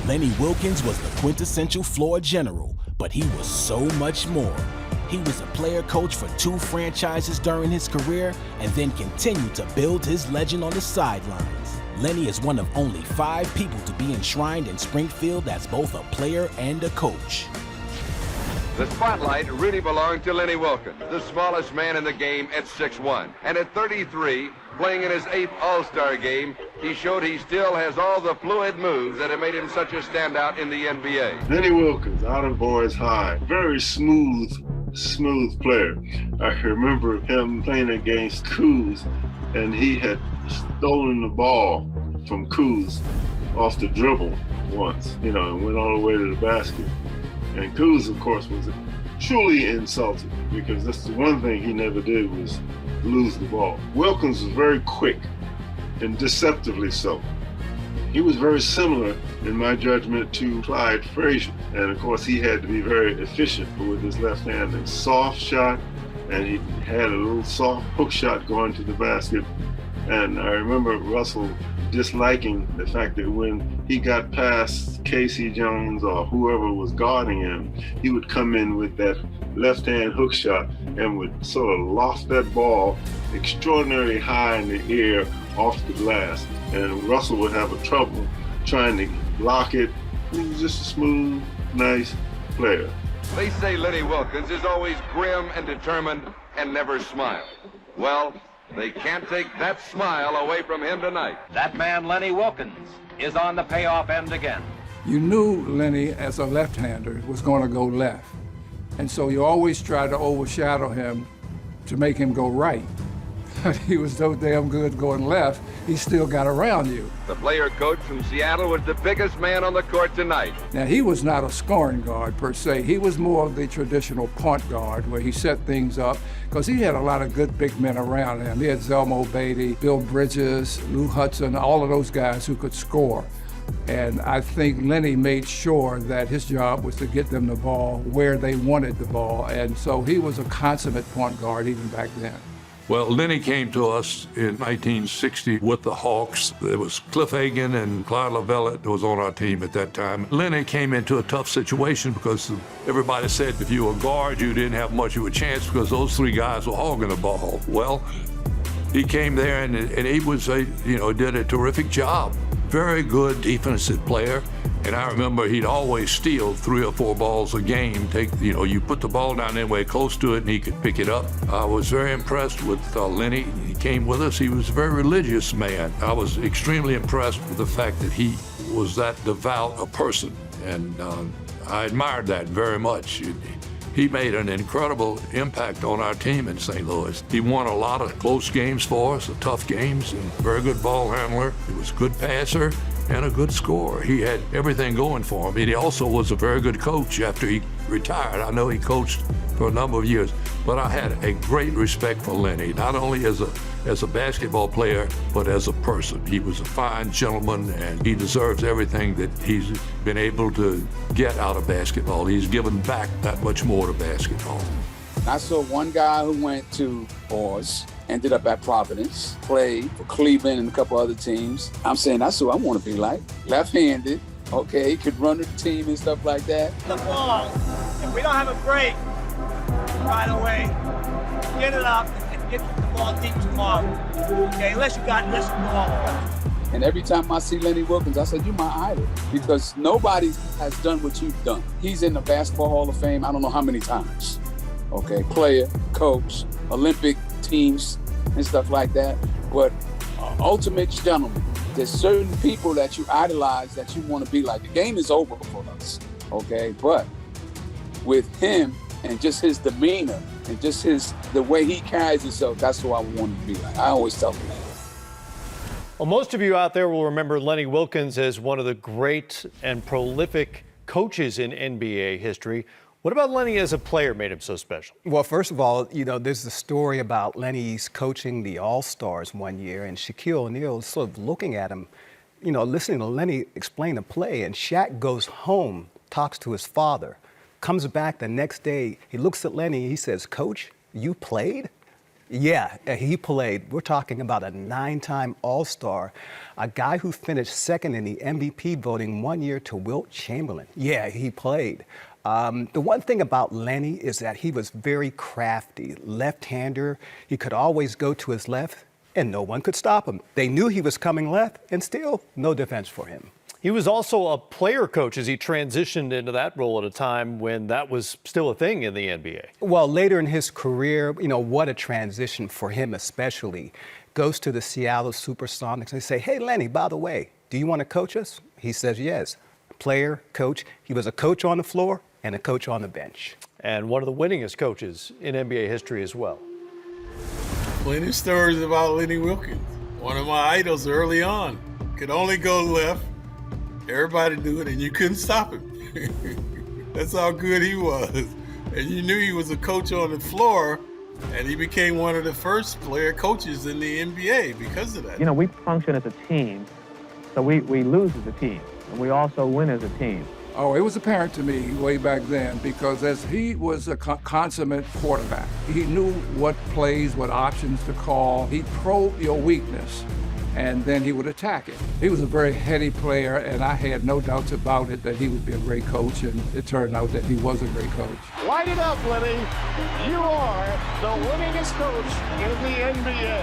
Lenny Wilkens was the quintessential floor general, but he was so much more. He was a player coach for 2 franchises during his career and then continued to build his legend on the sidelines. Lenny is one of only 5 people to be enshrined in Springfield as both a player and a coach. The spotlight really belonged to Lenny Wilkens, the smallest man in the game at 6'1". And at 33, playing in his 8th All-Star game, he showed he still has all the fluid moves that have made him such a standout in the NBA. Lenny Wilkens, out of Boys High, very smooth player. I remember him playing against Coos, and he had stolen the ball from Coos off the dribble once, and went all the way to the basket. And Coos, of course, was truly insulted because that's the one thing he never did was lose the ball. Wilkens was very quick and deceptively so. He was very similar, in my judgment, to Clyde Frazier. And of course, he had to be very efficient with his left hand and soft shot, and he had a little soft hook shot going to the basket. And I remember Russell disliking the fact that when he got past Casey Jones or whoever was guarding him, he would come in with that left-hand hook shot and would sort of loft that ball extraordinarily high in the air off the glass. And Russell would have a trouble trying to block it. He was just a smooth, nice player. They say Lenny Wilkens is always grim and determined and never smiled. Well, they can't take that smile away from him tonight. That man, Lenny Wilkens, is on the payoff end again. You knew Lenny, as a left-hander, was going to go left. And so you always tried to overshadow him to make him go right. He was so damn good going left, he still got around you. The player coach from Seattle was the biggest man on the court tonight. Now, he was not a scoring guard per se. He was more of the traditional point guard where he set things up because he had a lot of good big men around him. He had Zelmo Beatty, Bill Bridges, Lou Hudson, all of those guys who could score. And I think Lenny made sure that his job was to get them the ball where they wanted the ball. And so he was a consummate point guard even back then. Well, Lenny came to us in 1960 with the Hawks. There was Cliff Hagan and Clyde Lavelle that was on our team at that time. Lenny came into a tough situation because everybody said if you were a guard, you didn't have much of a chance because those 3 guys were hogging the ball. Well, he came there and he was did a terrific job. Very good defensive player. And I remember he'd always steal 3 or 4 balls a game. You put the ball down anywhere close to it and he could pick it up. I was very impressed with Lenny. He came with us. He was a very religious man. I was extremely impressed with the fact that he was that devout a person. And I admired that very much. He made an incredible impact on our team in St. Louis. He won a lot of close games for us, tough games, and very good ball handler. He was a good passer and a good scorer. He had everything going for him. And he also was a very good coach after he retired. I know he coached for a number of years, but I had a great respect for Lenny, not only as a basketball player, but as a person. He was a fine gentleman, and he deserves everything that he's been able to get out of basketball. He's given back that much more to basketball. I saw one guy who went to Oz, ended up at Providence, played for Cleveland and a couple other teams. I'm saying that's who I want to be like. Left-handed, okay, he could run the team and stuff like that. The ball, if we don't have a break right away, get it up and get the ball deep tomorrow. Okay, unless you got this ball. And every time I see Lenny Wilkens, I said, you're my idol, because nobody has done what you've done. He's in the Basketball Hall of Fame, I don't know how many times. Okay, player, coach, Olympic teams and stuff like that. But ultimate gentleman, there's certain people that you idolize that you want to be like. The game is over for us, okay? But with him and just his demeanor and just the way he carries himself, that's who I want to be like. I always tell him that. Well, most of you out there will remember Lenny Wilkens as one of the great and prolific coaches in NBA history. What about Lenny as a player made him so special? Well, first of all, there's the story about Lenny's coaching the All-Stars one year, and Shaquille O'Neal sort of looking at him, listening to Lenny explain the play, and Shaq goes home, talks to his father, comes back the next day, he looks at Lenny, he says, "Coach, you played?" Yeah, he played. We're talking about a 9-time All-Star, a guy who finished second in the MVP voting one year to Wilt Chamberlain. Yeah, he played. The one thing about Lenny is that he was very crafty, left-hander. He could always go to his left, and no one could stop him. They knew he was coming left, and still no defense for him. He was also a player coach as he transitioned into that role at a time when that was still a thing in the NBA. Well, later in his career, what a transition for him especially. Goes to the Seattle SuperSonics and they say, hey, Lenny, by the way, do you want to coach us? He says yes. Player, coach. He was a coach on the floor and a coach on the bench. And one of the winningest coaches in NBA history as well. Plenty of stories about Lenny Wilkens, one of my idols early on. Could only go left. Everybody knew it, and you couldn't stop him. That's how good he was. And you knew he was a coach on the floor, and he became one of the first player coaches in the NBA because of that. We function as a team, so we lose as a team, and we also win as a team. Oh, it was apparent to me way back then because as he was a consummate quarterback, he knew what plays, what options to call. He probed your weakness, and then he would attack it. He was a very heady player, and I had no doubts about it that he would be a great coach, and it turned out that he was a great coach. Light it up, Lenny. You are the winningest coach in the NBA.